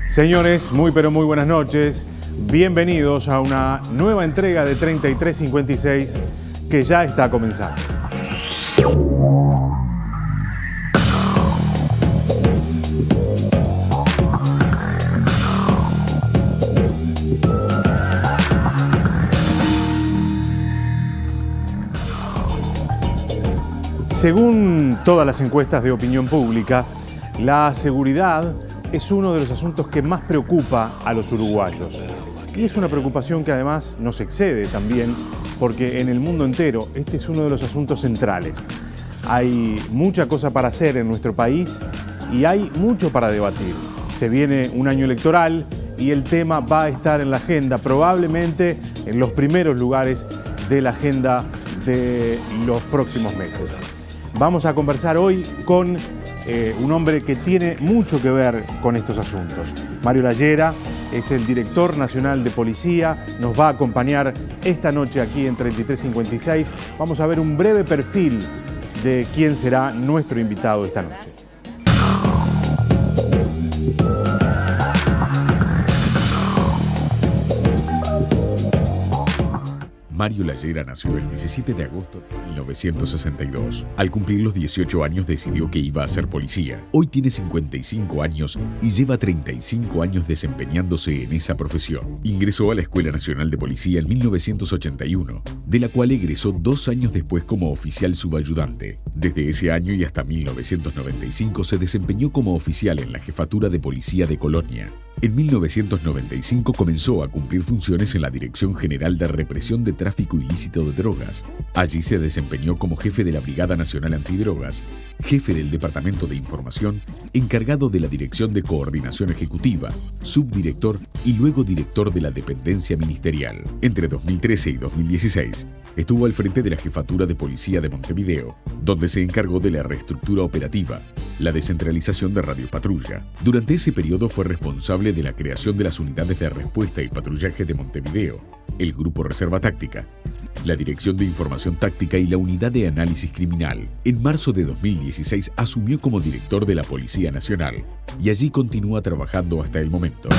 Señores, muy pero muy buenas noches. Bienvenidos a una nueva entrega de 3356 que ya está comenzando. Según todas las encuestas de opinión pública, la seguridad es uno de los asuntos que más preocupa a los uruguayos. Y es una preocupación que además nos excede también porque en el mundo entero este es uno de los asuntos centrales. Hay mucha cosa para hacer en nuestro país y hay mucho para debatir. Se viene un año electoral y el tema va a estar en la agenda, probablemente en los primeros lugares de la agenda de los próximos meses. Vamos a conversar hoy con un hombre que tiene mucho que ver con estos asuntos. Mario Lallera es el director nacional de policía, nos va a acompañar esta noche aquí en 3356. Vamos a ver un breve perfil de quién será nuestro invitado esta noche. Mario Lallera nació el 17 de agosto de 1962. Al cumplir los 18 años decidió que iba a ser policía. Hoy tiene 55 años y lleva 35 años desempeñándose en esa profesión. Ingresó a la Escuela Nacional de Policía en 1981, de la cual egresó 2 años después como oficial subayudante. Desde ese año y hasta 1995 se desempeñó como oficial en la Jefatura de Policía de Colonia. En 1995 comenzó a cumplir funciones en la Dirección General de Represión de Tráfico Ilícito de Drogas. Allí se desempeñó como jefe de la Brigada Nacional Antidrogas, jefe del Departamento de Información, encargado de la Dirección de Coordinación Ejecutiva, subdirector y luego director de la dependencia ministerial. Entre 2013 y 2016 estuvo al frente de la Jefatura de Policía de Montevideo, donde se encargó de la reestructura operativa, la descentralización de Radio Patrulla. Durante ese periodo fue responsable de la creación de las unidades de respuesta y patrullaje de Montevideo, el Grupo Reserva Táctica, la Dirección de Información Táctica y la Unidad de Análisis Criminal. En marzo de 2016 asumió como director de la Policía Nacional y allí continúa trabajando hasta el momento.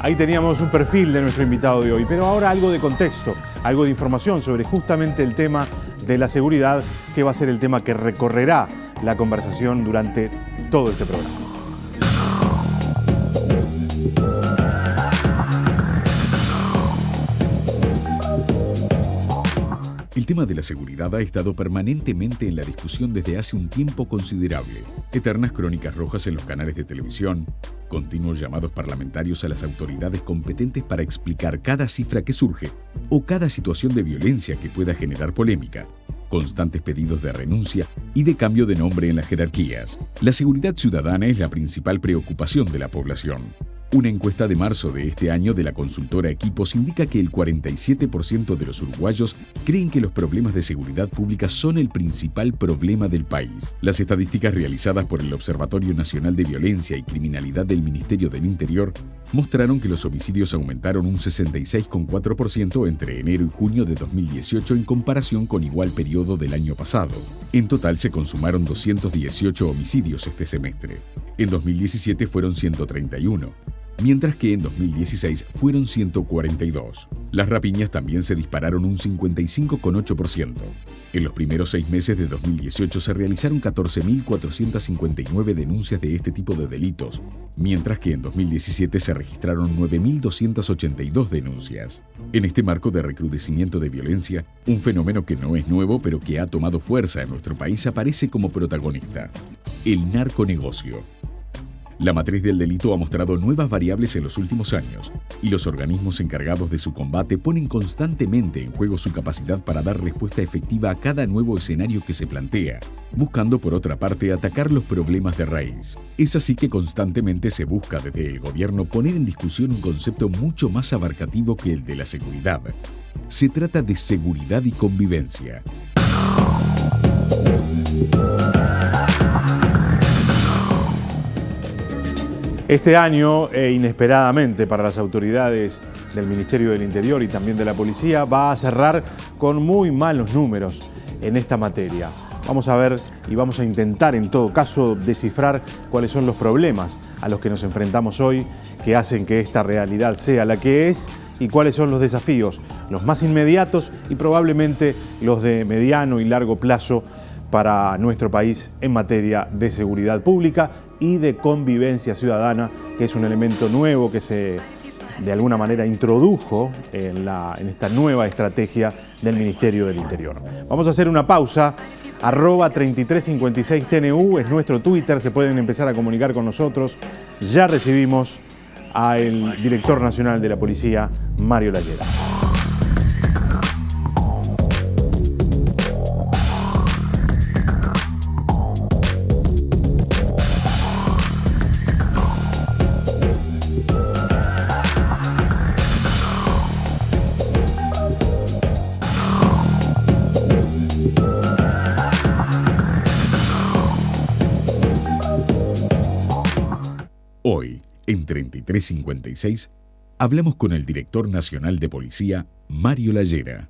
Ahí teníamos un perfil de nuestro invitado de hoy, pero ahora algo de contexto, algo de información sobre justamente el tema de la seguridad, que va a ser el tema que recorrerá la conversación durante todo este programa. El tema de la seguridad ha estado permanentemente en la discusión desde hace un tiempo considerable. Eternas crónicas rojas en los canales de televisión, continuos llamados parlamentarios a las autoridades competentes para explicar cada cifra que surge o cada situación de violencia que pueda generar polémica, constantes pedidos de renuncia y de cambio de nombre en las jerarquías. La seguridad ciudadana es la principal preocupación de la población. Una encuesta de marzo de este año de la consultora Equipos indica que el 47% de los uruguayos creen que los problemas de seguridad pública son el principal problema del país. Las estadísticas realizadas por el Observatorio Nacional de Violencia y Criminalidad del Ministerio del Interior mostraron que los homicidios aumentaron un 66,4% entre enero y junio de 2018 en comparación con igual periodo del año pasado. En total se consumaron 218 homicidios este semestre. En 2017 fueron 131. Mientras que en 2016 fueron 142. Las rapiñas también se dispararon un 55,8%. En los primeros 6 meses de 2018 se realizaron 14.459 denuncias de este tipo de delitos, mientras que en 2017 se registraron 9.282 denuncias. En este marco de recrudecimiento de violencia, un fenómeno que no es nuevo pero que ha tomado fuerza en nuestro país aparece como protagonista: el narconegocio. La matriz del delito ha mostrado nuevas variables en los últimos años y los organismos encargados de su combate ponen constantemente en juego su capacidad para dar respuesta efectiva a cada nuevo escenario que se plantea, buscando por otra parte atacar los problemas de raíz. Es así que constantemente se busca desde el gobierno poner en discusión un concepto mucho más abarcativo que el de la seguridad. Se trata de seguridad y convivencia. Este año, inesperadamente para las autoridades del Ministerio del Interior y también de la Policía, va a cerrar con muy malos números en esta materia. Vamos a ver y vamos a intentar en todo caso descifrar cuáles son los problemas a los que nos enfrentamos hoy, que hacen que esta realidad sea la que es, y cuáles son los desafíos, los más inmediatos y probablemente los de mediano y largo plazo para nuestro país en materia de seguridad pública y de convivencia ciudadana, que es un elemento nuevo que se de alguna manera introdujo en esta nueva estrategia del Ministerio del Interior. Vamos a hacer una pausa. @3356TNU es nuestro Twitter, se pueden empezar a comunicar con nosotros. Ya recibimos al director nacional de la policía, Mario La Llera. Hoy, en 3356, hablamos con el director nacional de policía, Mario La Llera.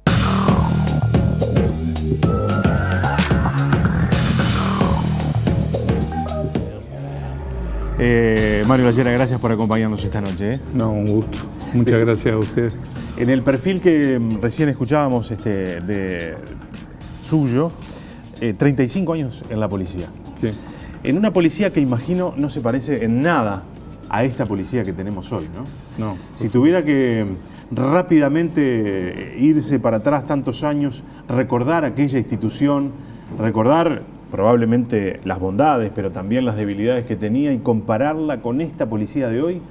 Mario La Llera, gracias por acompañarnos esta noche. No, un gusto. Muchas gracias a usted. En el perfil que recién escuchábamos de suyo, 35 años en la policía. Sí. En una policía que imagino no se parece en nada a esta policía que tenemos hoy, ¿no? No. Si tuviera que rápidamente irse para atrás tantos años, recordar aquella institución, recordar probablemente las bondades, pero también las debilidades que tenía y compararla con esta policía de hoy,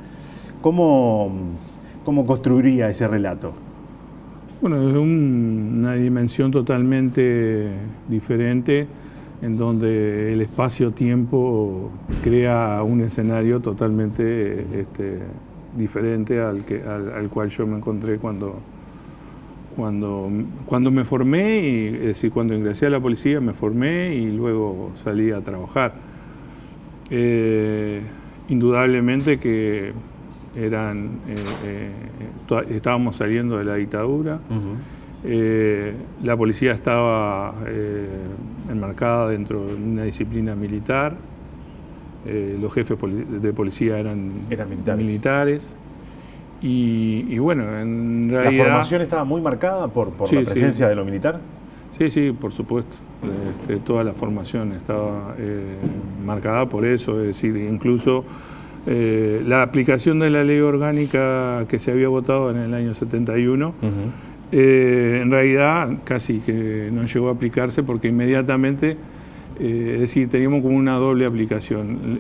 ¿cómo construiría ese relato? Bueno, es una dimensión totalmente diferente, en donde el espacio-tiempo crea un escenario totalmente diferente al cual yo me encontré cuando me formé, es decir, cuando ingresé a la policía me formé y luego salí a trabajar. Indudablemente que estábamos saliendo de la dictadura. La policía estaba enmarcada dentro de una disciplina militar. Los jefes de policía eran militares. Y bueno, en realidad... ¿La formación estaba muy marcada por la presencia de lo militar? Sí, por supuesto. Toda la formación estaba marcada por eso. Es decir, incluso la aplicación de la ley orgánica que se había votado en el año 71... en realidad casi que no llegó a aplicarse porque inmediatamente, es decir, teníamos como una doble aplicación.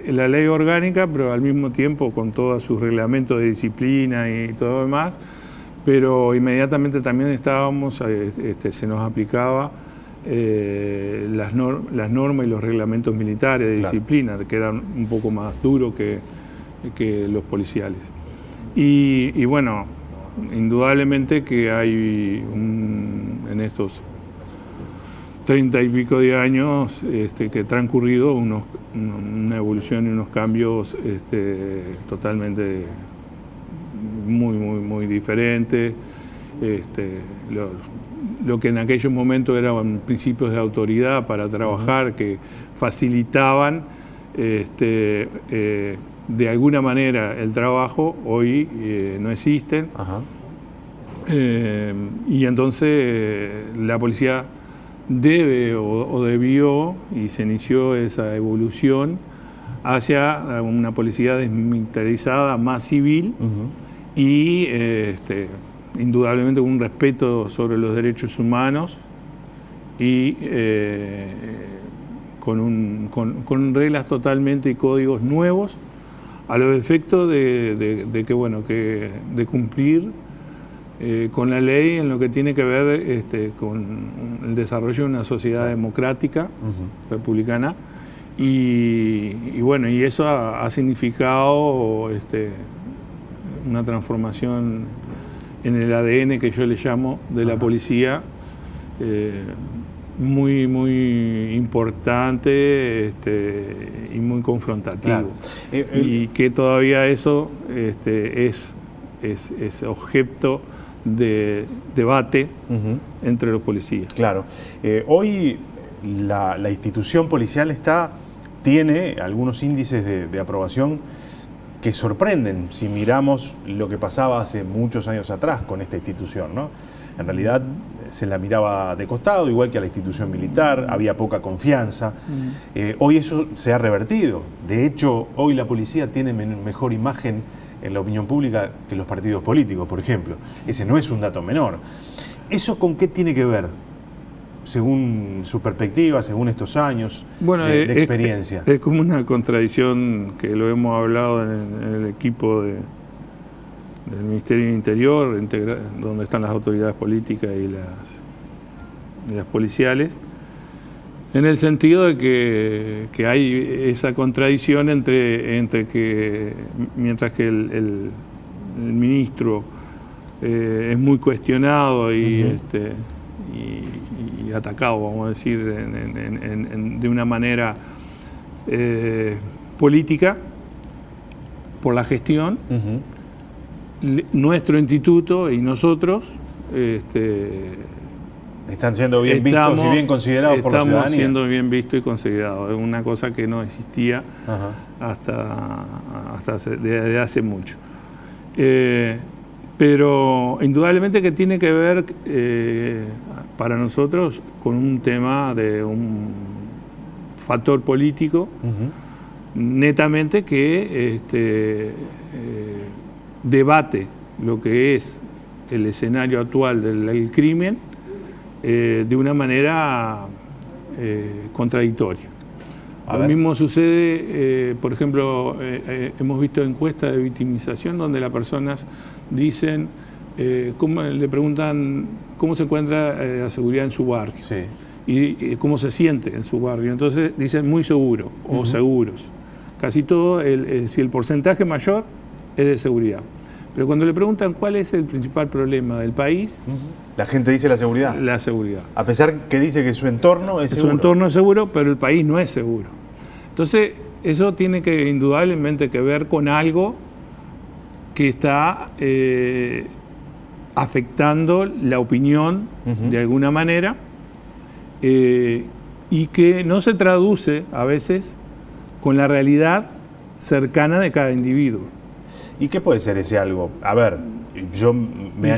La ley orgánica, pero al mismo tiempo con todos sus reglamentos de disciplina y todo lo demás, pero inmediatamente también estábamos, se nos aplicaba las normas y los reglamentos militares de disciplina, que eran un poco más duros que los policiales. Y bueno, indudablemente que hay en estos 30 y pico de años que ha transcurrido una evolución y unos cambios totalmente muy diferentes. Lo que en aquellos momentos eran principios de autoridad para trabajar, que facilitaban de alguna manera el trabajo, hoy no existen. Y entonces la policía debe o debió, y se inició esa evolución hacia una policía desmilitarizada, más civil, y indudablemente con un respeto sobre los derechos humanos y con reglas totalmente y códigos nuevos a los efectos de cumplir con la ley en lo que tiene que ver con el desarrollo de una sociedad democrática, republicana, y eso ha significado una transformación en el ADN que yo le llamo de la policía, muy importante y muy confrontativo. Claro. Y que todavía eso es objeto de debate entre los policías. Claro. Hoy la institución policial tiene algunos índices de aprobación que sorprenden si miramos lo que pasaba hace muchos años atrás con esta institución, ¿no? En realidad se la miraba de costado, igual que a la institución militar, había poca confianza. Hoy eso se ha revertido. De hecho, hoy la policía tiene mejor imagen en la opinión pública que los partidos políticos, por ejemplo. Ese no es un dato menor. ¿Eso con qué tiene que ver, según su perspectiva, según estos años de experiencia? Es como una contradicción que lo hemos hablado en el equipo del Ministerio del Interior, donde están las autoridades políticas y las policiales, en el sentido de que hay esa contradicción entre que mientras que el ministro es muy cuestionado y atacado, vamos a decir, de una manera política por la gestión, nuestro instituto y nosotros están siendo bien vistos y bien considerados por la ciudadanía. Estamos siendo bien vistos y considerados. Es una cosa que no existía hasta desde hace mucho. Pero indudablemente que tiene que ver para nosotros con un tema de un factor político, netamente que debate lo que es el escenario actual del crimen de una manera contradictoria. Lo mismo sucede, por ejemplo, hemos visto encuestas de victimización donde las personas dicen, le preguntan cómo se encuentra la seguridad en su barrio y cómo se siente en su barrio. Entonces dicen muy seguro o seguros. Casi todo, si el porcentaje mayor es de seguridad. Pero cuando le preguntan cuál es el principal problema del país... La gente dice la seguridad. La seguridad. A pesar que dice que su entorno es seguro. Su entorno es seguro, pero el país no es seguro. Entonces, eso tiene que indudablemente que ver con algo que está afectando la opinión de alguna manera y que no se traduce a veces con la realidad cercana de cada individuo. ¿Y qué puede ser ese algo? A ver, yo me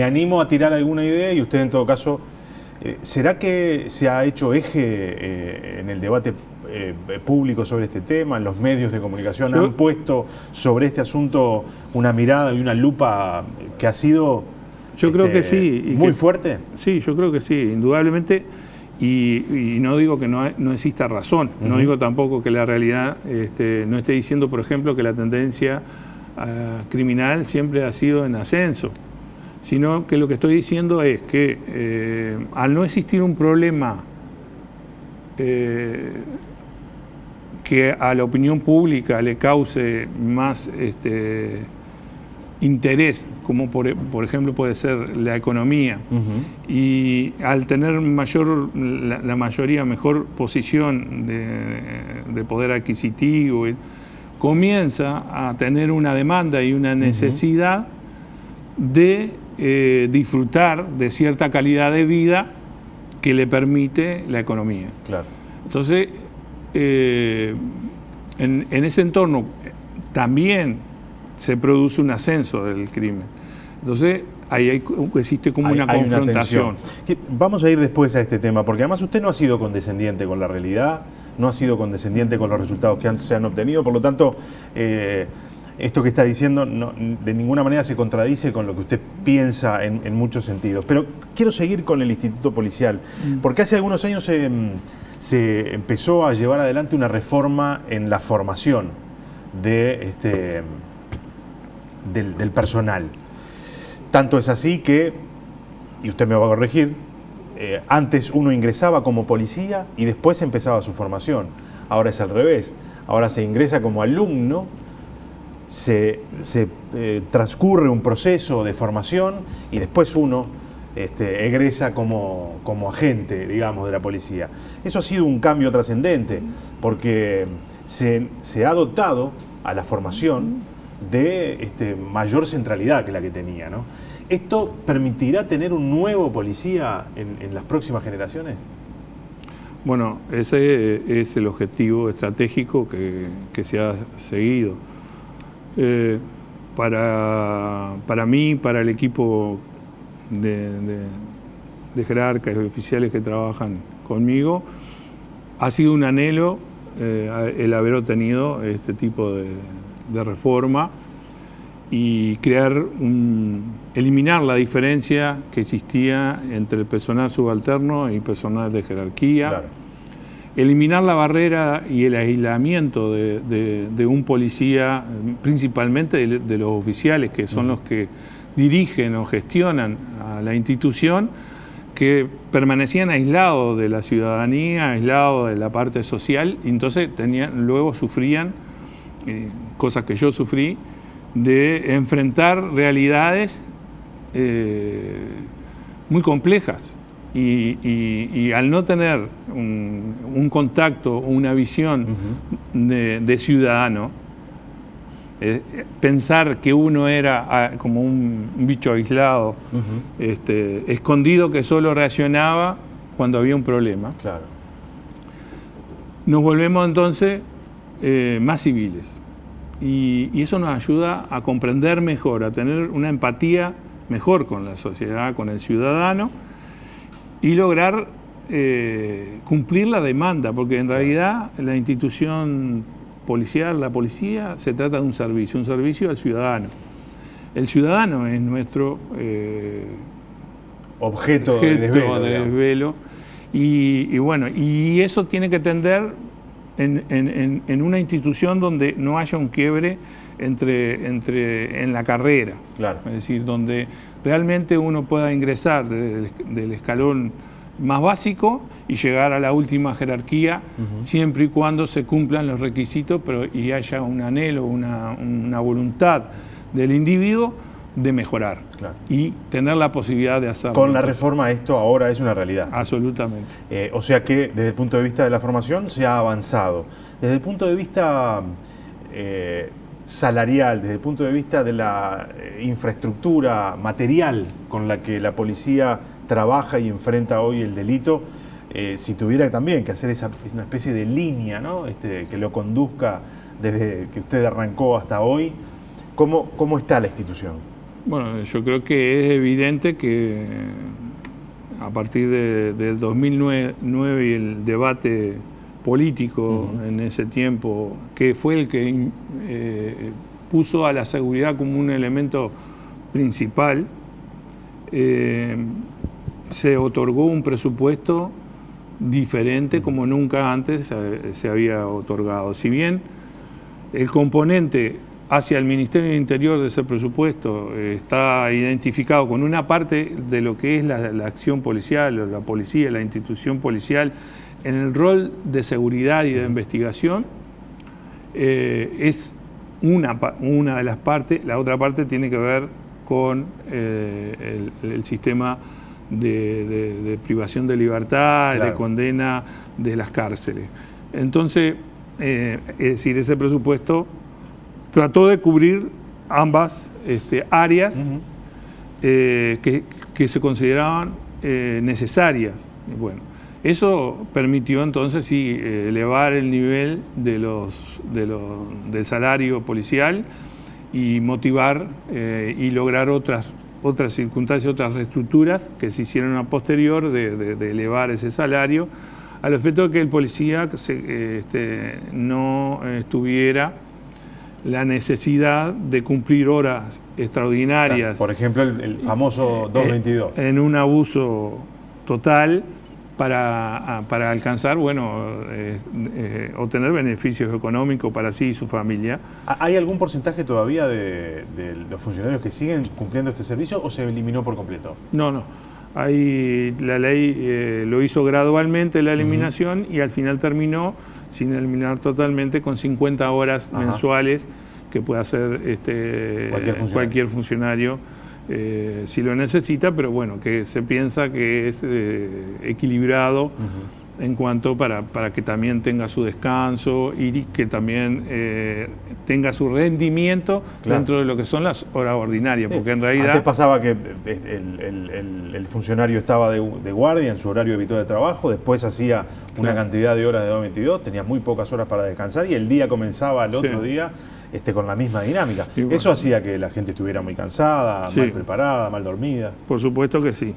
animo a tirar alguna idea y usted en todo caso, ¿será que se ha hecho eje en el debate público sobre este tema? ¿Los medios de comunicación han puesto sobre este asunto una mirada y una lupa que ha sido creo que sí, muy fuerte? Sí, yo creo que sí, indudablemente. Y no digo que no exista razón, no digo tampoco que la realidad no esté diciendo, por ejemplo, que la tendencia criminal siempre ha sido en ascenso, sino que lo que estoy diciendo es que al no existir un problema que a la opinión pública le cause más interés, como por ejemplo puede ser la economía, y al tener la mayoría mejor posición de poder adquisitivo, comienza a tener una demanda y una necesidad de disfrutar de cierta calidad de vida que le permite la economía. Claro. Entonces, en ese entorno también se produce un ascenso del crimen. Entonces, ahí existe como una confrontación. Vamos a ir después a este tema, porque además usted no ha sido condescendiente con la realidad, no ha sido condescendiente con los resultados que se han obtenido, por lo tanto, esto que está diciendo de ninguna manera se contradice con lo que usted piensa en muchos sentidos. Pero quiero seguir con el Instituto Policial, porque hace algunos años se empezó a llevar adelante una reforma en la formación del personal. Tanto es así que, y usted me va a corregir, antes uno ingresaba como policía y después empezaba su formación. Ahora es al revés. Ahora se ingresa como alumno, se transcurre un proceso de formación y después uno egresa como agente, digamos, de la policía. Eso ha sido un cambio trascendente porque se ha dotado a la formación de mayor centralidad que la que tenía, ¿no? ¿Esto permitirá tener un nuevo policía en las próximas generaciones? Bueno, ese es el objetivo estratégico que se ha seguido. Para mí, para el equipo de jerarcas y oficiales que trabajan conmigo, ha sido un anhelo el haber obtenido este tipo de reforma y eliminar la diferencia que existía entre el personal subalterno y personal de jerarquía, claro. Eliminar la barrera y el aislamiento de un policía, principalmente de los oficiales, que son los que dirigen o gestionan a la institución, que permanecían aislados de la ciudadanía, aislados de la parte social, y entonces luego sufrían, cosas que yo sufrí, de enfrentar realidades muy complejas. Y al no tener un contacto, una visión de ciudadano, pensar que uno era como un bicho aislado, escondido, que solo reaccionaba cuando había un problema. Claro. Nos volvemos entonces más civiles. Y eso nos ayuda a comprender mejor, a tener una empatía mejor con la sociedad, con el ciudadano, y lograr cumplir la demanda, porque en realidad la institución policial, la policía, se trata de un servicio al ciudadano. El ciudadano es nuestro objeto de desvelo. Y bueno, y eso tiene que tender en una institución donde no haya un quiebre en la carrera. Claro. Es decir, donde realmente uno pueda ingresar del escalón más básico y llegar a la última jerarquía, siempre y cuando se cumplan los requisitos, y haya un anhelo, una voluntad del individuo de mejorar, claro, y tener la posibilidad de hacerlo. Con la reforma esto ahora es una realidad. Absolutamente. O sea que desde el punto de vista de la formación se ha avanzado. Desde el punto de vista salarial, desde el punto de vista de la infraestructura material con la que la policía trabaja y enfrenta hoy el delito, si tuviera también que hacer una especie de línea, ¿no? Que lo conduzca desde que usted arrancó hasta hoy, ¿cómo está la institución? Bueno, yo creo que es evidente que a partir del 2009 y el debate político en ese tiempo, que fue el que puso a la seguridad como un elemento principal, se otorgó un presupuesto diferente como nunca antes se había otorgado. Si bien el componente hacia el Ministerio del Interior de ese presupuesto está identificado con una parte de lo que es la acción policial, o la policía, la institución policial, en el rol de seguridad y de investigación, es una de las partes. La otra parte tiene que ver con el sistema de privación de libertad, claro, de condena de las cárceles. Entonces, es decir, ese presupuesto trató de cubrir ambas áreas que se consideraban necesarias. Bueno, eso permitió entonces sí elevar el nivel del salario policial y motivar y lograr otras circunstancias, otras reestructuras que se hicieron a posterior de elevar ese salario, al efecto de que el policía no tuviera la necesidad de cumplir horas extraordinarias. Por ejemplo, el famoso 222. En un abuso total para alcanzar, obtener beneficios económicos para sí y su familia. ¿Hay algún porcentaje todavía de los funcionarios que siguen cumpliendo este servicio o se eliminó por completo? No. La ley lo hizo gradualmente la eliminación y al final terminó sin eliminar totalmente, con 50 horas mensuales que puede hacer cualquier funcionario si lo necesita, pero bueno, que se piensa que es equilibrado en cuanto para que también tenga su descanso y que también tenga su rendimiento dentro de lo que son las horas ordinarias, porque en realidad... Antes pasaba que el funcionario estaba de guardia en su horario habitual de trabajo, después hacía una cantidad de horas de 2.22, tenía muy pocas horas para descansar y el día comenzaba al otro día con la misma dinámica. Bueno, eso hacía que la gente estuviera muy cansada, mal preparada, mal dormida. Por supuesto que sí.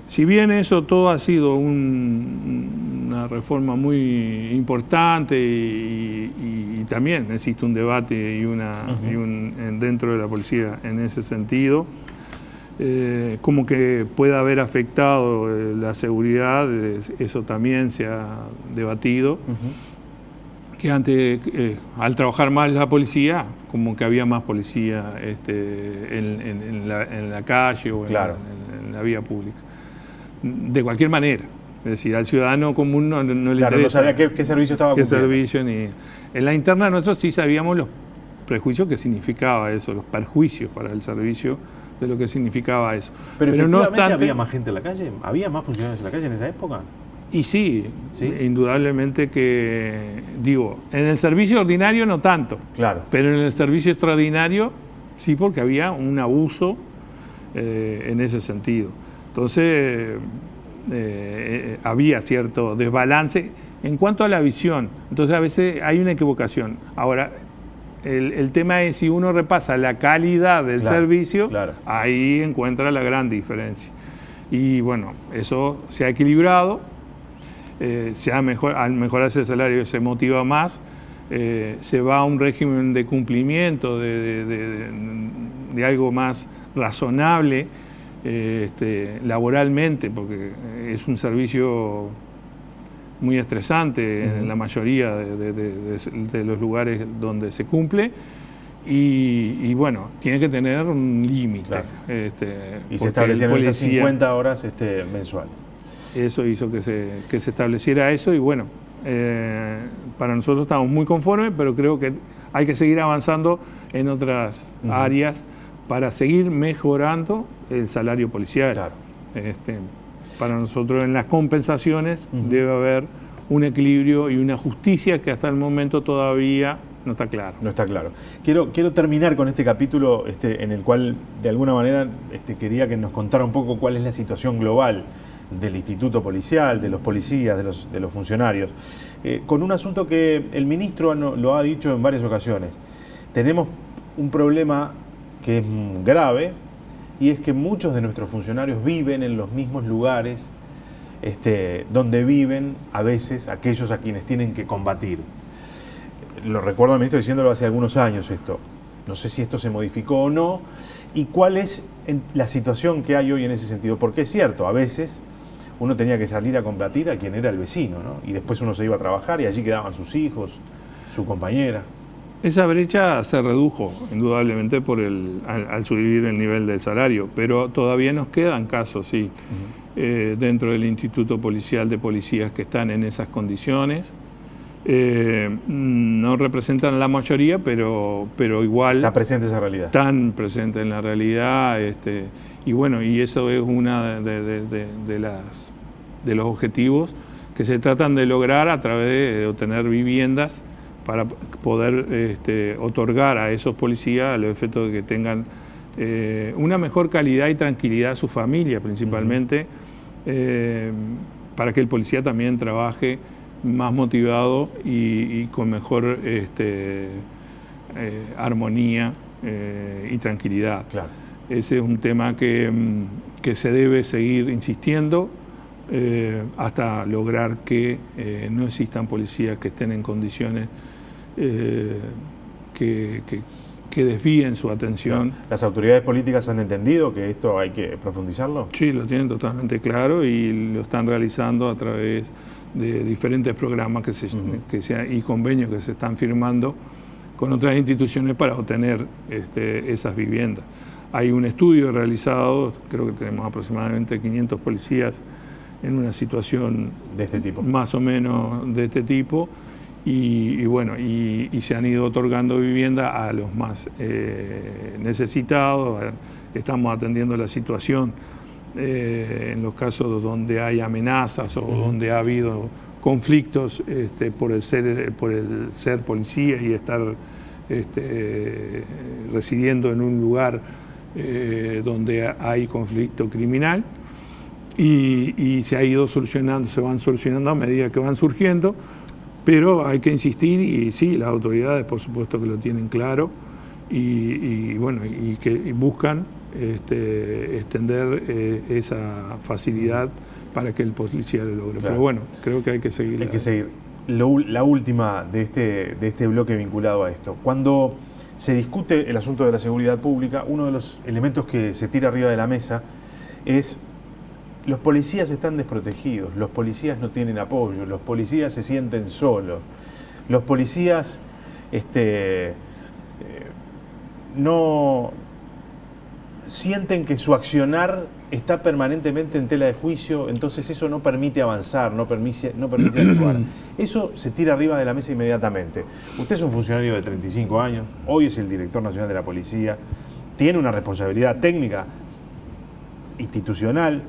Si bien eso todo ha sido una reforma muy importante y también existe un debate y dentro de la policía en ese sentido, como que pueda haber afectado la seguridad, eso también se ha debatido. Que antes, al trabajar más la policía, como que había más policía en la calle o en la vía pública. De cualquier manera, es decir, al ciudadano común no le interesa. No sabía qué servicio estaba cumpliendo. Servicio en la interna nosotros sí sabíamos los prejuicios que significaba eso, los perjuicios para el servicio de lo que significaba eso. Pero no obstante, ¿había más gente en la calle? ¿Había más funcionarios en la calle en esa época? Y sí, indudablemente que, digo, en el servicio ordinario no tanto, pero en el servicio extraordinario sí, porque había un abuso en ese sentido. Entonces, había cierto desbalance en cuanto a la visión. Entonces, a veces hay una equivocación. Ahora, el tema es si uno repasa la calidad del servicio, ahí encuentra la gran diferencia. Y bueno, eso se ha equilibrado, al mejorarse el salario se motiva más, se va a un régimen de cumplimiento, de algo más razonable, laboralmente, porque es un servicio muy estresante en la mayoría de los lugares donde se cumple y bueno, tiene que tener un límite. Y se establecieron esas 50 horas mensuales. Eso hizo que se estableciera eso y bueno, para nosotros estamos muy conformes, pero creo que hay que seguir avanzando en otras áreas para seguir mejorando el salario policial. Para nosotros en las compensaciones debe haber un equilibrio y una justicia que hasta el momento todavía no está claro. No está claro. Quiero terminar con este capítulo en el cual de alguna manera quería que nos contara un poco cuál es la situación global del instituto policial, de los policías, de los funcionarios, con un asunto que el ministro lo ha dicho en varias ocasiones. Tenemos un problema que es grave, y es que muchos de nuestros funcionarios viven en los mismos lugares donde viven a veces aquellos a quienes tienen que combatir. Lo recuerdo al ministro diciéndolo hace algunos años esto. No sé si esto se modificó o no, y cuál es la situación que hay hoy en ese sentido. Porque es cierto, a veces uno tenía que salir a combatir a quien era el vecino, ¿no? Y después uno se iba a trabajar y allí quedaban sus hijos, su compañera. Esa brecha se redujo indudablemente al subir el nivel del salario, pero todavía nos quedan casos, dentro del Instituto Policial de Policías que están en esas condiciones. No representan la mayoría, pero igual... Está presente esa realidad. Están presentes en la realidad, y bueno, y eso es una de los objetivos que se tratan de lograr a través de obtener viviendas para poder otorgar a esos policías los efectos de que tengan una mejor calidad y tranquilidad a su familia, principalmente, para que el policía también trabaje más motivado y con mejor armonía y tranquilidad. Claro. Ese es un tema que se debe seguir insistiendo hasta lograr que no existan policías que estén en condiciones que desvíen su atención. Claro. ¿Las autoridades políticas han entendido que esto hay que profundizarlo? Sí, lo tienen totalmente claro y lo están realizando a través de diferentes programas y convenios que se están firmando con otras instituciones para obtener esas viviendas. Hay un estudio realizado, creo que tenemos aproximadamente 500 policías en una situación de este tipo, más o menos de este tipo, y bueno, y se han ido otorgando vivienda a los más necesitados. Estamos atendiendo la situación en los casos donde hay amenazas o donde ha habido conflictos por el ser policía y estar residiendo en un lugar donde hay conflicto criminal, y se ha ido solucionando, se van solucionando a medida que van surgiendo, pero hay que insistir, y sí, las autoridades por supuesto que lo tienen claro, y buscan extender esa facilidad para que el policía lo logre. Claro. Pero bueno, creo que hay que seguir. Hay que seguir. La última de este bloque vinculado a esto. Cuando se discute el asunto de la seguridad pública, uno de los elementos que se tira arriba de la mesa es: los policías están desprotegidos, los policías no tienen apoyo, los policías se sienten solos, los policías no sienten que su accionar está permanentemente en tela de juicio, entonces eso no permite avanzar, no permite actuar. Eso se tira arriba de la mesa inmediatamente. Usted es un funcionario de 35 años, hoy es el director nacional de la policía, tiene una responsabilidad técnica, institucional,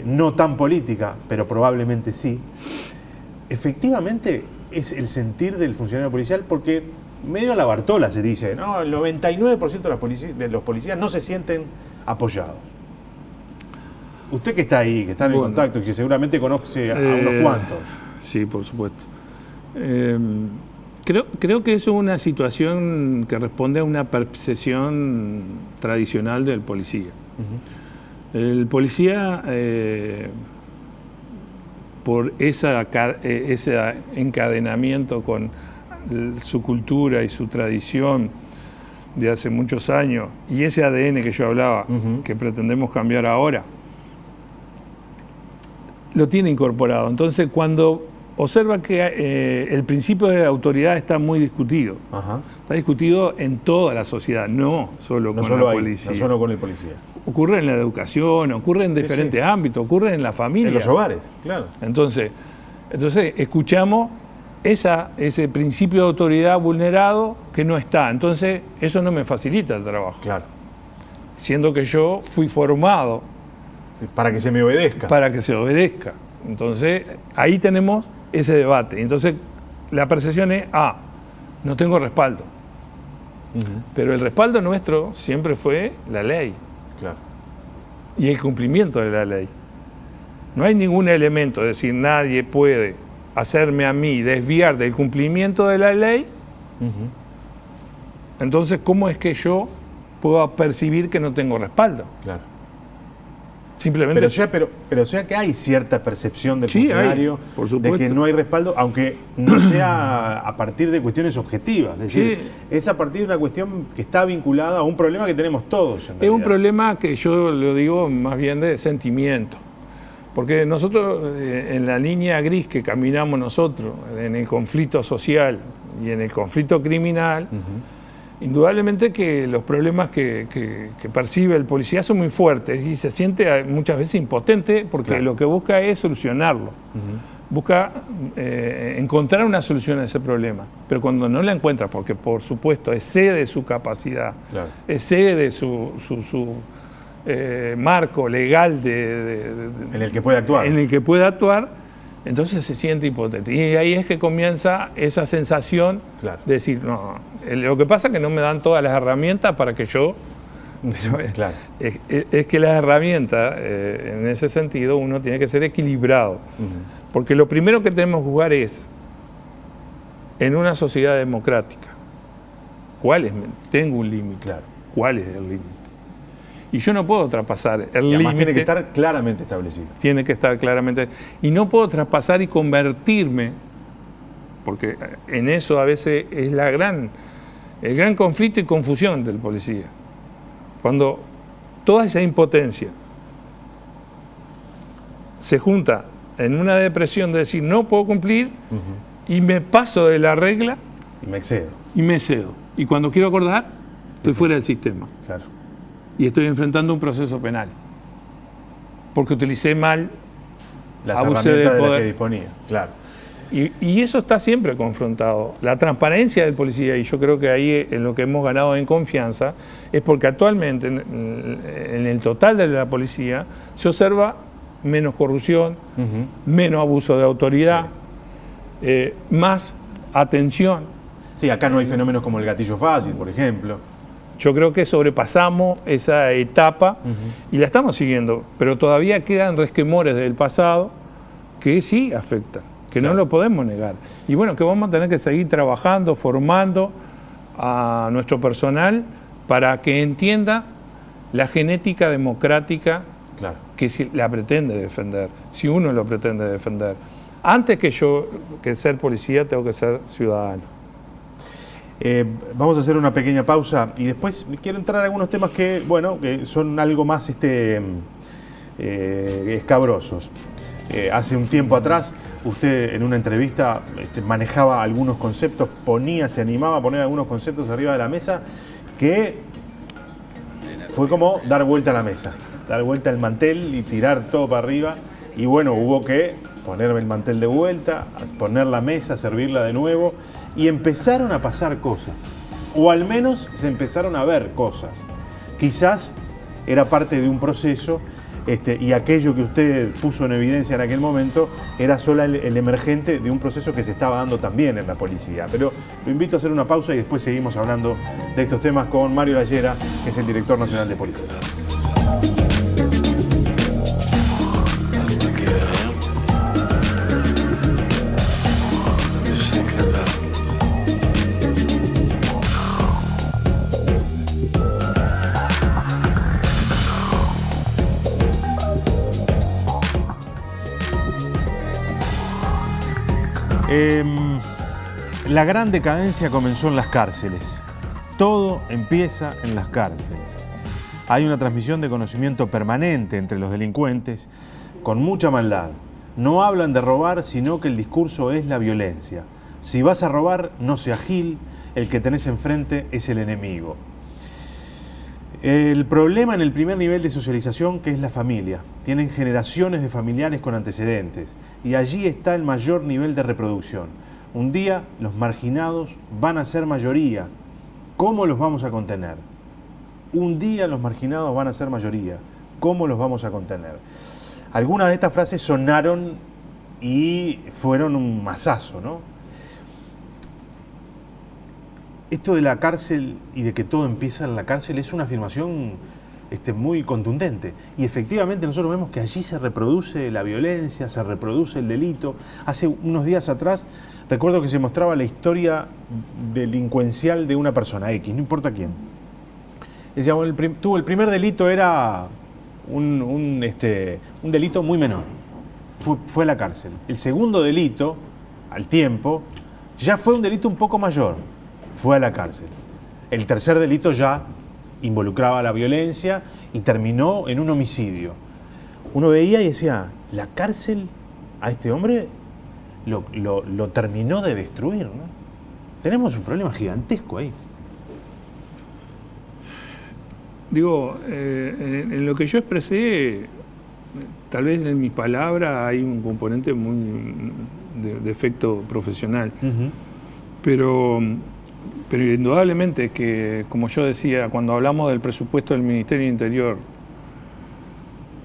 no tan política, pero probablemente sí. Efectivamente es el sentir del funcionario policial, porque medio a la Bartola se dice, no, el 99% de los policías no se sienten apoyados. Usted que está ahí, que está en el contacto y que seguramente conoce a unos cuantos. Sí, por supuesto. Creo que eso es una situación que responde a una percepción tradicional del policía. El policía, por ese encadenamiento con su cultura y su tradición de hace muchos años, y ese ADN que yo hablaba, que pretendemos cambiar ahora, lo tiene incorporado. Entonces, cuando observa que el principio de autoridad está muy discutido, está discutido en toda la sociedad, no solo con la policía. No solo con el policía. Ocurre en la educación, ocurre en diferentes ámbitos, ocurre en la familia. En los hogares, claro. Entonces escuchamos ese principio de autoridad vulnerado que no está. Entonces, eso no me facilita el trabajo. Claro. Siendo que yo fui formado para que se me obedezca. Para que se obedezca. Entonces, ahí tenemos ese debate. Entonces, la percepción es, no tengo respaldo. Pero el respaldo nuestro siempre fue la ley. Claro. Y el cumplimiento de la ley. No hay ningún elemento, es decir, nadie puede hacerme a mí desviar del cumplimiento de la ley. Entonces, ¿cómo es que yo puedo percibir que no tengo respaldo? Claro. Simplemente. Pero o sea que hay cierta percepción del funcionario de que no hay respaldo, aunque no sea a partir de cuestiones objetivas. Es decir, es a partir de una cuestión que está vinculada a un problema que tenemos todos. Es un problema que yo lo digo más bien de sentimiento. Porque nosotros, en la línea gris que caminamos nosotros, en el conflicto social y en el conflicto criminal, indudablemente que los problemas que percibe el policía son muy fuertes y se siente muchas veces impotente, porque lo que busca es solucionarlo. Busca encontrar una solución a ese problema. Pero cuando no la encuentra, porque por supuesto excede su capacidad, excede su marco legal en el que puede actuar. En el que puede actuar, entonces se siente impotente. Y ahí es que comienza esa sensación de decir, no, lo que pasa es que no me dan todas las herramientas para que yo... Pero es que las herramientas, en ese sentido, uno tiene que ser equilibrado. Porque lo primero que tenemos que jugar es, en una sociedad democrática, ¿cuál es? Tengo un límite. ¿Cuál es el límite? Y yo no puedo traspasar el límite. Tiene que estar claramente establecido. Tiene que estar claramente. Y no puedo traspasar y convertirme, porque en eso a veces es el gran conflicto y confusión del policía. Cuando toda esa impotencia se junta en una depresión de decir no puedo cumplir y me paso de la regla. Y me excedo. Y cuando quiero acordar, estoy fuera del sistema. Claro. Y estoy enfrentando un proceso penal. Porque utilicé mal las herramientas de las que disponía. Claro. Y eso está siempre confrontado. La transparencia del policía, y yo creo que ahí en lo que hemos ganado en confianza, es porque actualmente en el total de la policía se observa menos corrupción, menos abuso de autoridad, más atención. Sí, acá no hay fenómenos como el gatillo fácil, por ejemplo. Yo creo que sobrepasamos esa etapa y la estamos siguiendo, pero todavía quedan resquemores del pasado que sí afectan, que no lo podemos negar. Y bueno, que vamos a tener que seguir trabajando, formando a nuestro personal para que entienda la genética democrática que si la pretende defender, si uno lo pretende defender. Antes que ser policía, tengo que ser ciudadano. Vamos a hacer una pequeña pausa y después quiero entrar a algunos temas que, bueno, que son algo más escabrosos. Hace un tiempo atrás, usted en una entrevista manejaba algunos conceptos, se animaba a poner algunos conceptos arriba de la mesa que fue como dar vuelta a la mesa, dar vuelta al mantel y tirar todo para arriba. Y bueno, hubo que ponerme el mantel de vuelta, poner la mesa, servirla de nuevo. Y empezaron a pasar cosas, o al menos se empezaron a ver cosas. Quizás era parte de un proceso y aquello que usted puso en evidencia en aquel momento era solo el emergente de un proceso que se estaba dando también en la policía. Pero lo invito a hacer una pausa y después seguimos hablando de estos temas con Mario Lallera, que es el director nacional de policía. La gran decadencia comenzó en las cárceles. Todo empieza en las cárceles. Hay una transmisión de conocimiento permanente entre los delincuentes con mucha maldad. No hablan de robar, sino que el discurso es la violencia. Si vas a robar, no seas gil, el que tenés enfrente es el enemigo. El problema en el primer nivel de socialización, que es la familia. Tienen generaciones de familiares con antecedentes y allí está el mayor nivel de reproducción. Un día los marginados van a ser mayoría. ¿Cómo los vamos a contener? Un día los marginados van a ser mayoría. ¿Cómo los vamos a contener? Algunas de estas frases sonaron y fueron un mazazo, ¿no? Esto de la cárcel y de que todo empieza en la cárcel es una afirmación muy contundente. Y efectivamente nosotros vemos que allí se reproduce la violencia, se reproduce el delito. Hace unos días atrás recuerdo que se mostraba la historia delincuencial de una persona X, no importa quién. Decíamos, el primer delito era un delito muy menor. Fue a la cárcel. El segundo delito, al tiempo, ya fue un delito un poco mayor. Fue a la cárcel. El tercer delito ya involucraba la violencia y terminó en un homicidio. Uno veía y decía, la cárcel a este hombre lo terminó de destruir, ¿no? Tenemos un problema gigantesco ahí. Digo, en lo que yo expresé, tal vez en mis palabras hay un componente muy de efecto profesional, pero indudablemente que, como yo decía, cuando hablamos del presupuesto del Ministerio del Interior,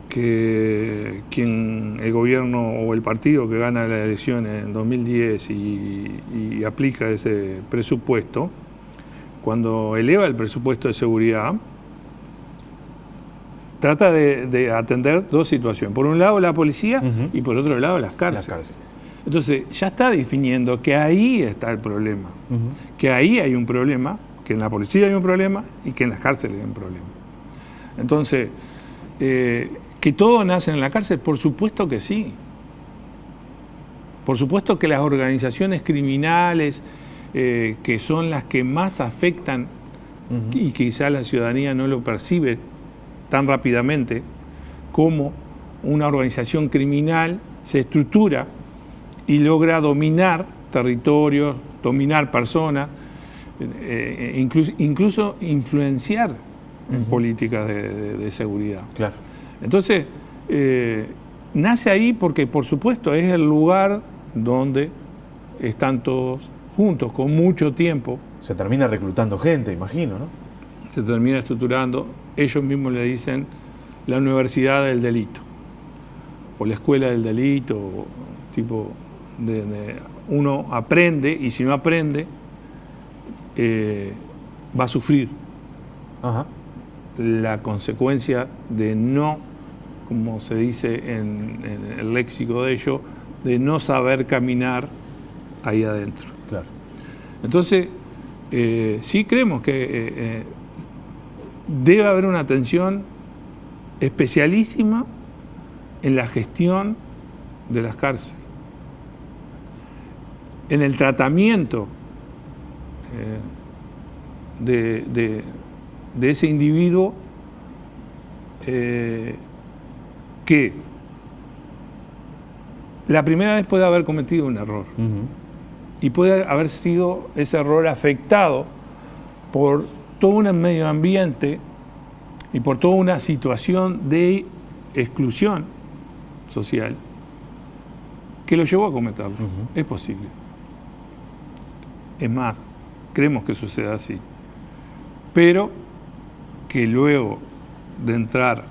que el gobierno o el partido que gana la elección en 2010 y aplica ese presupuesto, cuando eleva el presupuesto de seguridad, trata de atender dos situaciones. Por un lado la policía y por otro lado las cárceles. Entonces ya está definiendo que ahí está el problema, que ahí hay un problema, que en la policía hay un problema y que en las cárceles hay un problema. Entonces, ¿que todo nace en la cárcel? Por supuesto que sí. Por supuesto que las organizaciones criminales, que son las que más afectan y quizá la ciudadanía no lo percibe tan rápidamente, como una organización criminal se estructura y logra dominar territorios, dominar personas, incluso influenciar en políticas de seguridad. Claro. Entonces, nace ahí porque, por supuesto, es el lugar donde están todos juntos, con mucho tiempo. Se termina reclutando gente, imagino, ¿no? Se termina estructurando, ellos mismos le dicen la universidad del delito, o la escuela del delito, o tipo uno aprende, y si no aprende, va a sufrir Ajá. la consecuencia de no, como se dice en el léxico de ello, de no saber caminar ahí adentro. Claro. Entonces, sí creemos que debe haber una atención especialísima en la gestión de las cárceles, en el tratamiento de ese individuo que la primera vez puede haber cometido un error. Y puede haber sido ese error afectado por todo un medio ambiente y por toda una situación de exclusión social que lo llevó a cometerlo. Es posible. Es más, creemos que suceda así. Pero que luego de entrar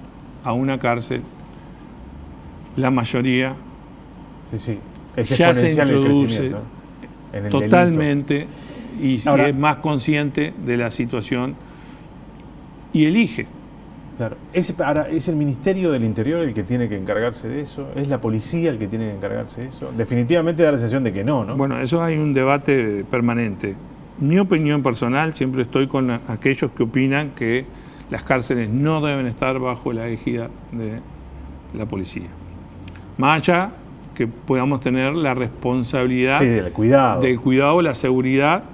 a una cárcel, la mayoría Sí. Es ya se exponencial el introduce crecimiento en el totalmente y Ahora, es más consciente de la situación y elige. Claro. Ahora, ¿es el Ministerio del Interior el que tiene que encargarse de eso? ¿Es la policía el que tiene que encargarse de eso? Definitivamente da la sensación de que no, ¿no? Bueno, eso hay un debate permanente. Mi opinión personal, siempre estoy con aquellos que opinan que las cárceles no deben estar bajo la égida de la policía. Más allá que podamos tener la responsabilidad del cuidado, la seguridad,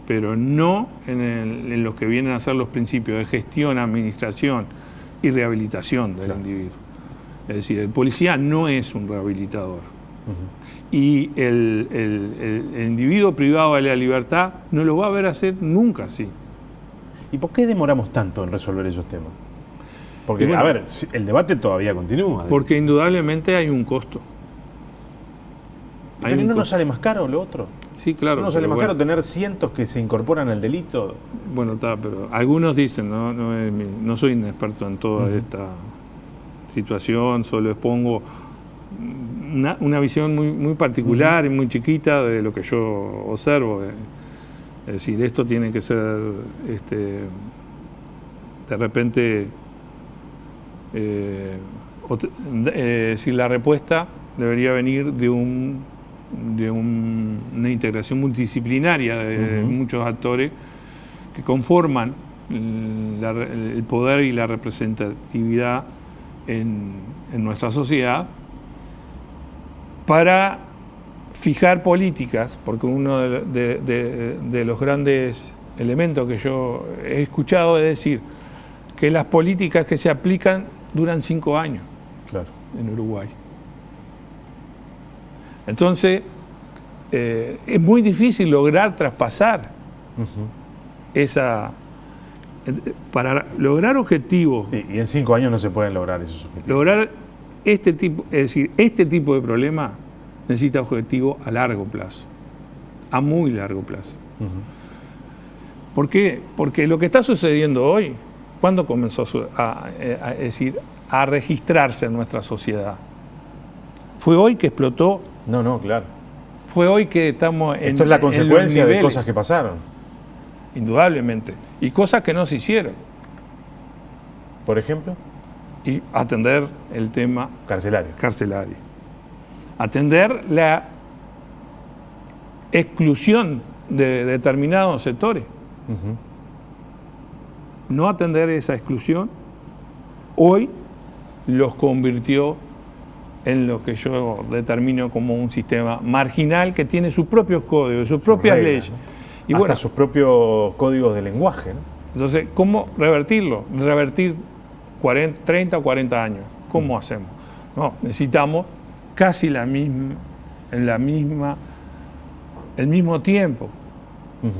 pero no en los que vienen a ser los principios de gestión, administración y rehabilitación del individuo. Es decir, el policía no es un rehabilitador. Y el individuo privado de la libertad no lo va a ver hacer nunca así. ¿Y por qué demoramos tanto en resolver esos temas? Porque, bueno, a ver, el debate todavía continúa. Porque indudablemente hay un costo. ¿Pero no nos sale más caro lo otro? Sí, claro. ¿No nos sale más caro tener cientos que se incorporan al delito? Bueno, está, pero algunos dicen, no soy un experto en toda esta situación, solo expongo una visión muy particular y muy chiquita de lo que yo observo. Es decir, esto tiene que ser, de repente, si la respuesta debería venir de una integración multidisciplinaria de muchos actores que conforman el poder y la representatividad en nuestra sociedad para fijar políticas, porque uno de los grandes elementos que yo he escuchado es decir que las políticas que se aplican duran 5 años en Uruguay. Entonces, es muy difícil lograr traspasar esa... Para lograr objetivos... Y en 5 años no se pueden lograr esos objetivos. Lograr este tipo de problema necesita objetivos a largo plazo, a muy largo plazo. ¿Por qué? Porque lo que está sucediendo hoy, ¿cuándo comenzó a registrarse en nuestra sociedad? ¿Fue hoy que explotó? No, claro. Fue hoy que estamos en... Esto es la consecuencia de cosas que pasaron. Indudablemente. Y cosas que no se hicieron. ¿Por ejemplo? Y atender el tema carcelario. Atender la exclusión de determinados sectores. No atender esa exclusión hoy los convirtió en lo que yo determino como un sistema marginal que tiene sus propios códigos, sus propias leyes. ¿no? Y hasta bueno, sus propios códigos de lenguaje, ¿no? Entonces, ¿cómo revertirlo? Revertir 30 o 40 años. ¿Cómo hacemos? No, necesitamos casi el mismo tiempo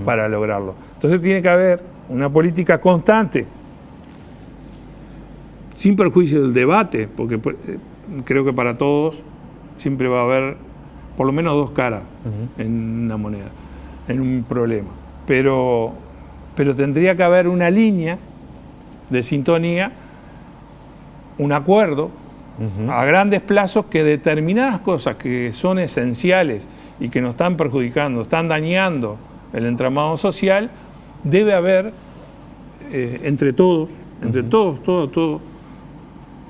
para lograrlo. Entonces tiene que haber una política constante, sin perjuicio del debate, porque creo que para todos siempre va a haber por lo menos dos caras en una moneda, en un problema. Pero tendría que haber una línea de sintonía, un acuerdo a grandes plazos que determinadas cosas que son esenciales y que nos están perjudicando, están dañando el entramado social, debe haber entre todos, un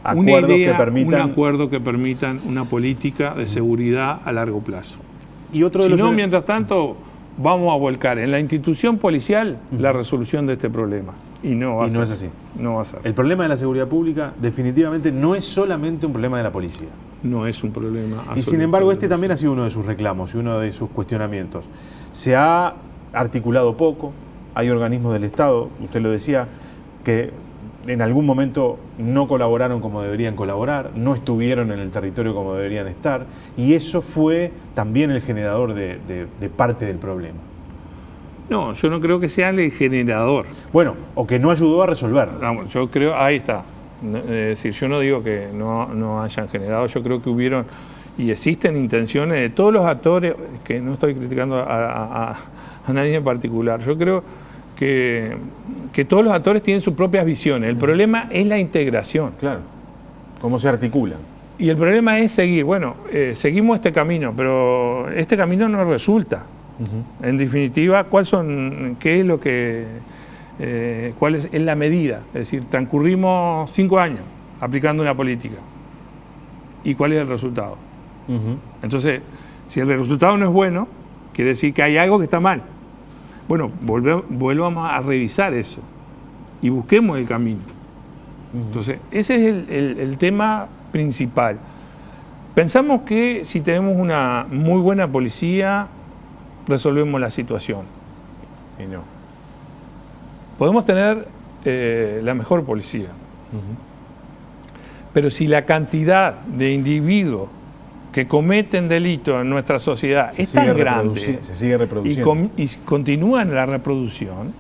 acuerdo que permitan una política de seguridad a largo plazo. Y otro de si los... no, mientras tanto, vamos a volcar en la institución policial la resolución de este problema. Y no va a ser. No es así. No va a ser. El problema de la seguridad pública definitivamente no es solamente un problema de la policía. No es un problema. Y sin embargo, este también ha sido uno de sus reclamos y uno de sus cuestionamientos. Se ha articulado poco, hay organismos del Estado, usted lo decía, que en algún momento no colaboraron como deberían colaborar, no estuvieron en el territorio como deberían estar, y eso fue también el generador de parte del problema. No, yo no creo que sea el generador. Bueno, o que no ayudó a resolver. Yo creo, ahí está. Es decir, yo no digo que no hayan generado, yo creo que hubieron y existen intenciones de todos los actores, que no estoy criticando a nadie en particular. Yo creo que todos los actores tienen sus propias visiones. El problema es la integración. Claro, cómo se articulan. Y el problema es seguir. Bueno, seguimos este camino, pero este camino no resulta. En definitiva, ¿qué es lo que, cuál es la medida? Es decir, transcurrimos 5 años aplicando una política. ¿Y cuál es el resultado? Entonces, si el resultado no es bueno, quiere decir que hay algo que está mal. Bueno, volvamos a revisar eso y busquemos el camino. Entonces, ese es el tema principal. Pensamos que si tenemos una muy buena policía, resolvemos la situación. Y no. Podemos tener la mejor policía, pero si la cantidad de individuos que cometen delitos en nuestra sociedad es tan grande se sigue reproduciendo y continúa en la reproducción,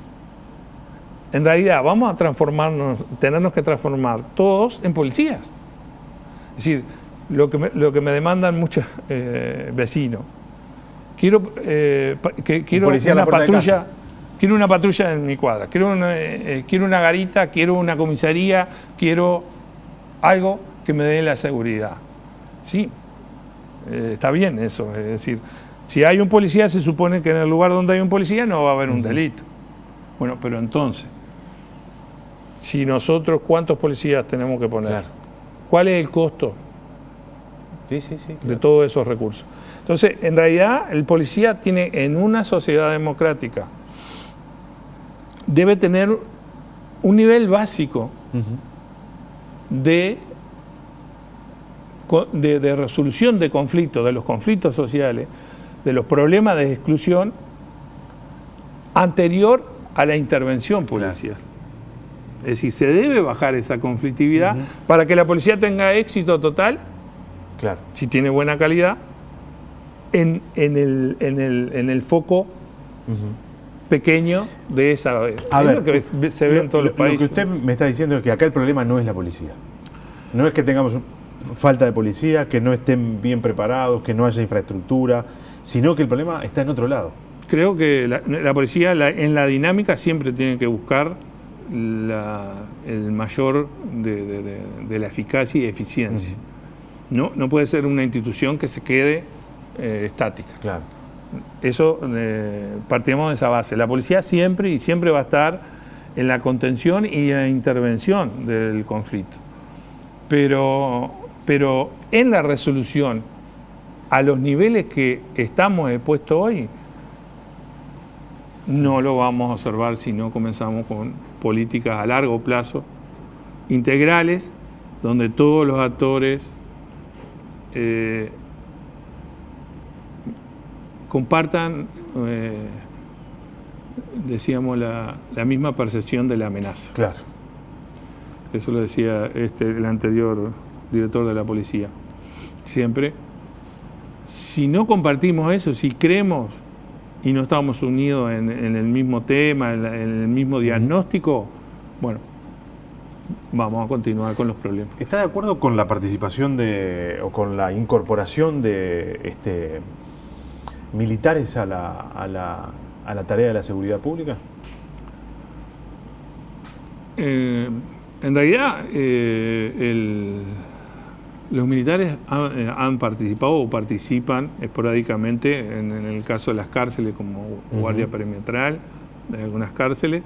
en realidad vamos a tenernos que transformar todos en policías. Es decir, lo que me demandan muchos vecinos. Quiero una patrulla. Quiero una patrulla en mi cuadra. Quiero una garita. Quiero una comisaría. Quiero algo que me dé la seguridad. Sí, está bien eso. Es decir, si hay un policía, se supone que en el lugar donde hay un policía no va a haber un delito. Bueno, pero entonces, si nosotros, ¿cuántos policías tenemos que poner? Claro. ¿Cuál es el costo de todos esos recursos? Entonces, en realidad, el policía tiene, en una sociedad democrática, debe tener un nivel básico de resolución de conflictos, de los conflictos sociales, de los problemas de exclusión, anterior a la intervención policial. Claro. Es decir, se debe bajar esa conflictividad para que la policía tenga éxito total, claro, si tiene buena calidad, en el foco pequeño de esa... A ver, lo que se ve en todos los países. Lo que usted me está diciendo es que acá el problema no es la policía. No es que tengamos falta de policía, que no estén bien preparados, que no haya infraestructura, sino que el problema está en otro lado. Creo que la policía en la dinámica siempre tiene que buscar el mayor de la eficacia y eficiencia. No puede ser una institución que se quede estática. Claro. Eso partimos de esa base. La policía siempre va a estar en la contención y en la intervención del conflicto. Pero en la resolución, a los niveles que estamos expuestos hoy, no lo vamos a observar si no comenzamos con políticas a largo plazo, integrales, donde todos los actores compartan, decíamos, la misma percepción de la amenaza. Claro. Eso lo decía el anterior director de la policía. Siempre, si no compartimos eso, si creemos y no estamos unidos en el mismo tema, en el mismo diagnóstico, bueno, vamos a continuar con los problemas. ¿Está de acuerdo con la participación o con la incorporación de militares a la tarea de la seguridad pública? En realidad, los militares han participado o participan esporádicamente en el caso de las cárceles como guardia perimetral de algunas cárceles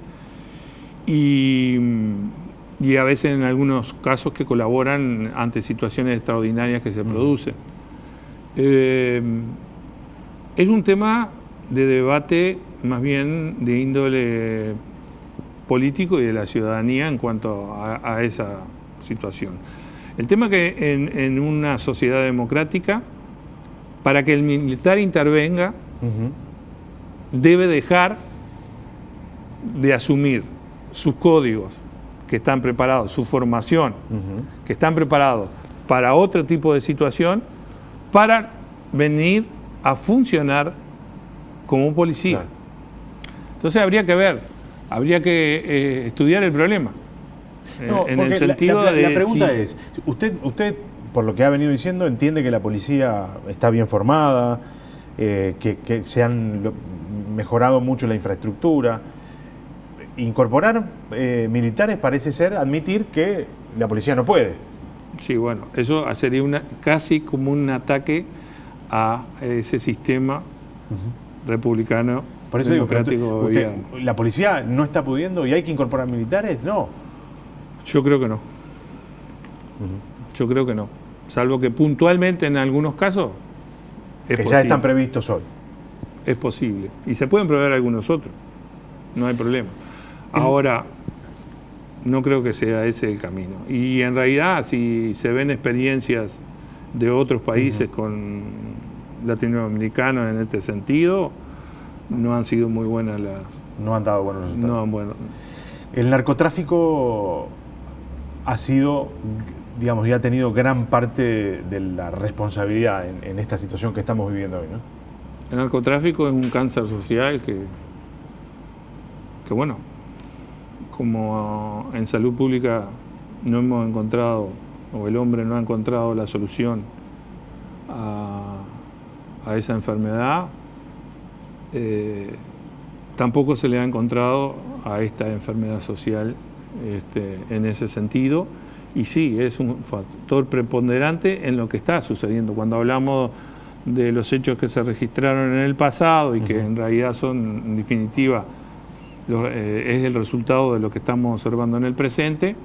y a veces en algunos casos que colaboran ante situaciones extraordinarias que se producen. Es un tema de debate más bien de índole político y de la ciudadanía en cuanto a esa situación. El tema que en una sociedad democrática, para que el militar intervenga, debe dejar de asumir sus códigos que están preparados, su formación, que están preparados para otro tipo de situación, para venir a funcionar como un policía. Claro. Entonces habría que ver, habría que estudiar el problema. No, en el sentido la pregunta es, usted, por lo que ha venido diciendo, entiende que la policía está bien formada, que se han mejorado mucho la infraestructura. Incorporar militares parece ser admitir que la policía no puede. Sí, bueno, eso sería casi como un ataque a ese sistema republicano. Por eso democrático. Digo, ¿la policía no está pudiendo y hay que incorporar militares? No. Yo creo que no. Yo creo que no. Salvo que puntualmente en algunos casos es posible. Ya están previstos hoy. Es posible. Y se pueden prever algunos otros. No hay problema. Ahora, no creo que sea ese el camino. Y en realidad, si se ven experiencias de otros países con latinoamericanos en este sentido, no han sido muy buenas las... No han dado buenos resultados. No han bueno. El narcotráfico ha sido, digamos, y ha tenido gran parte de la responsabilidad en esta situación que estamos viviendo hoy, ¿no? El narcotráfico es un cáncer social que bueno, como en salud pública no hemos encontrado, o el hombre no ha encontrado la solución a esa enfermedad, tampoco se le ha encontrado a esta enfermedad social en ese sentido, y sí, es un factor preponderante en lo que está sucediendo. Cuando hablamos de los hechos que se registraron en el pasado y que en realidad son, en definitiva, es el resultado de lo que estamos observando en el presente,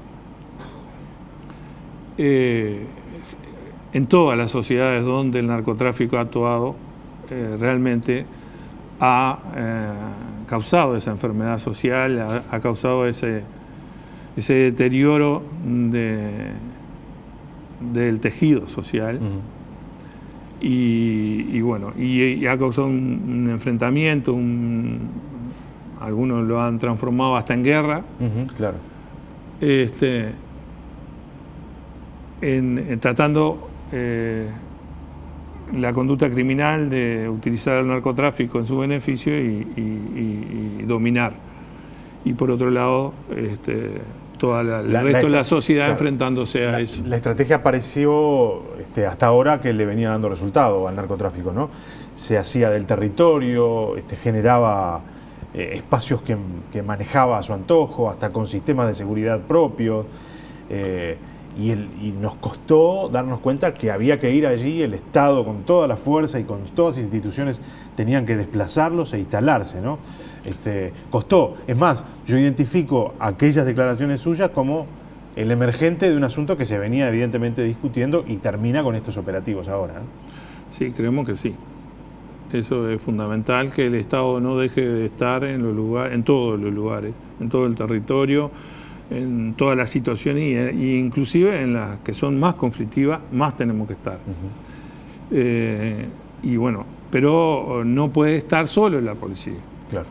en todas las sociedades donde el narcotráfico ha actuado, realmente ha causado esa enfermedad social, ha causado ese deterioro del tejido social. Y bueno, y ha causado un enfrentamiento, algunos lo han transformado hasta en guerra. Claro. Tratando la conducta criminal de utilizar el narcotráfico en su beneficio y dominar. Y por otro lado, toda el resto de la sociedad, claro, enfrentándose a eso. La estrategia pareció hasta ahora que le venía dando resultado al narcotráfico, ¿no? Se hacía del territorio, generaba espacios que manejaba a su antojo, hasta con sistemas de seguridad propios, y nos costó darnos cuenta que había que ir allí, el Estado con toda la fuerza y con todas las instituciones tenían que desplazarlos e instalarse, ¿no? Costó. Es más, yo identifico aquellas declaraciones suyas como el emergente de un asunto que se venía evidentemente discutiendo y termina con estos operativos ahora, ¿no? Sí, creemos que sí. Eso es fundamental, que el Estado no deje de estar en todos los lugares, en todo el territorio, en todas las situaciones, y inclusive en las que son más conflictivas, más tenemos que estar. Y bueno, pero no puede estar solo la policía. Claro.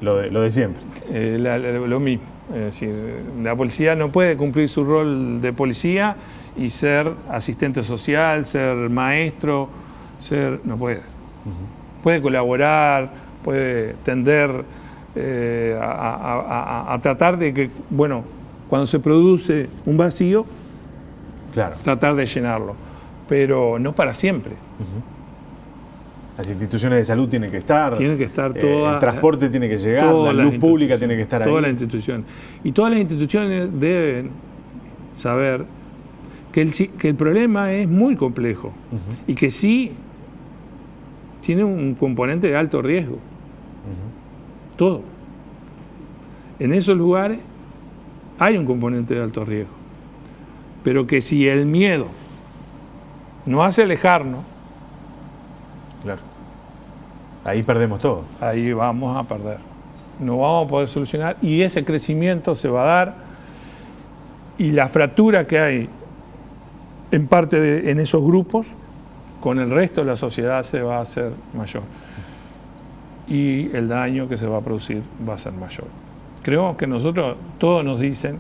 Lo de siempre. Lo mismo. Es decir, la policía no puede cumplir su rol de policía y ser asistente social, ser maestro, no puede. Puede colaborar, puede tender a tratar de que, bueno, cuando se produce un vacío, claro, tratar de llenarlo, pero no para siempre. Las instituciones de salud tienen que estar. Tienen que estar todas. El transporte tiene que llegar, la luz pública tiene que estar ahí. Todas las instituciones. Y todas las instituciones deben saber que el problema es muy complejo y que sí tiene un componente de alto riesgo. Todo. En esos lugares hay un componente de alto riesgo. Pero que si el miedo nos hace alejarnos, claro, ahí perdemos todo. Ahí vamos a perder. No vamos a poder solucionar y ese crecimiento se va a dar y la fractura que hay en parte en esos grupos con el resto de la sociedad se va a hacer mayor. Y el daño que se va a producir va a ser mayor. Creo que nosotros, todos nos dicen,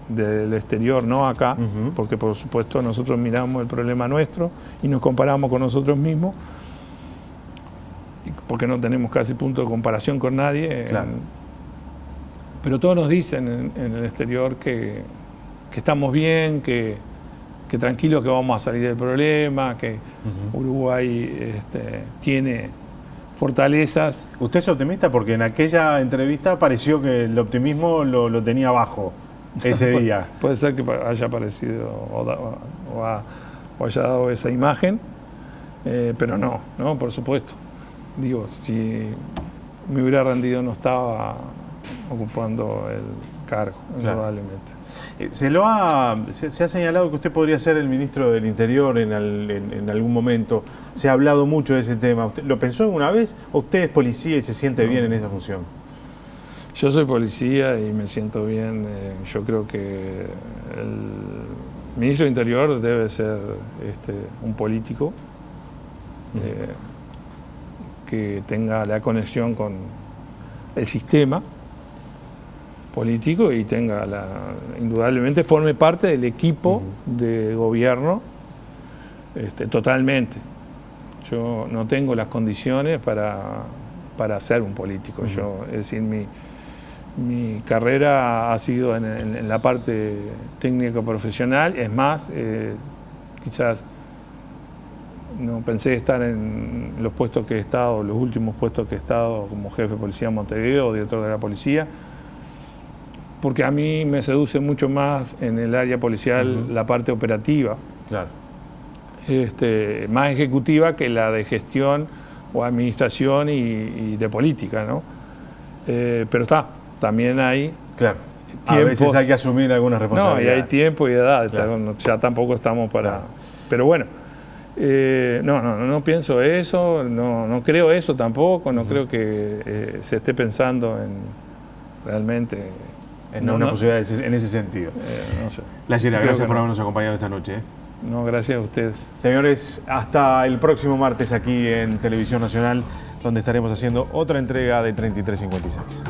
del exterior, no acá, porque por supuesto nosotros miramos el problema nuestro y nos comparamos con nosotros mismos, porque no tenemos casi punto de comparación con nadie. Claro. Pero todos nos dicen en el exterior que estamos bien, que tranquilos que vamos a salir del problema, que Uruguay tiene fortalezas. ¿Usted es optimista? Porque en aquella entrevista pareció que el optimismo lo tenía bajo ese día. Puede ser que haya aparecido o haya dado esa imagen, pero no, por supuesto. Digo, si me hubiera rendido no estaba ocupando el cargo, claro, probablemente. Se ha señalado que usted podría ser el ministro del Interior en algún momento. Se ha hablado mucho de ese tema. ¿Usted lo pensó alguna vez o usted es policía y se siente bien en esa función? Yo soy policía y me siento bien. Yo creo que el ministro del Interior debe ser un político que tenga la conexión con el sistema político y indudablemente forme parte del equipo de gobierno totalmente. Yo no tengo las condiciones para ser un político. Es decir, mi carrera ha sido en la parte técnica profesional. Es más, quizás no pensé estar en los puestos que he estado, los últimos puestos que he estado como jefe de policía en Montevideo o director de la policía, porque a mí me seduce mucho más en el área policial la parte operativa, claro, más ejecutiva que la de gestión o administración y de política, ¿no? Pero también hay claro. tiempos, a veces hay que asumir algunas responsabilidades. No, y hay tiempo y edad, claro, ya tampoco estamos para... Claro. Pero bueno, no pienso eso, no creo eso tampoco, no creo que se esté pensando en realmente... En una posibilidad en ese sentido. No sé. Lachera, gracias por habernos acompañado esta noche. No, gracias a ustedes. Señores, hasta el próximo martes aquí en Televisión Nacional, donde estaremos haciendo otra entrega de 3356.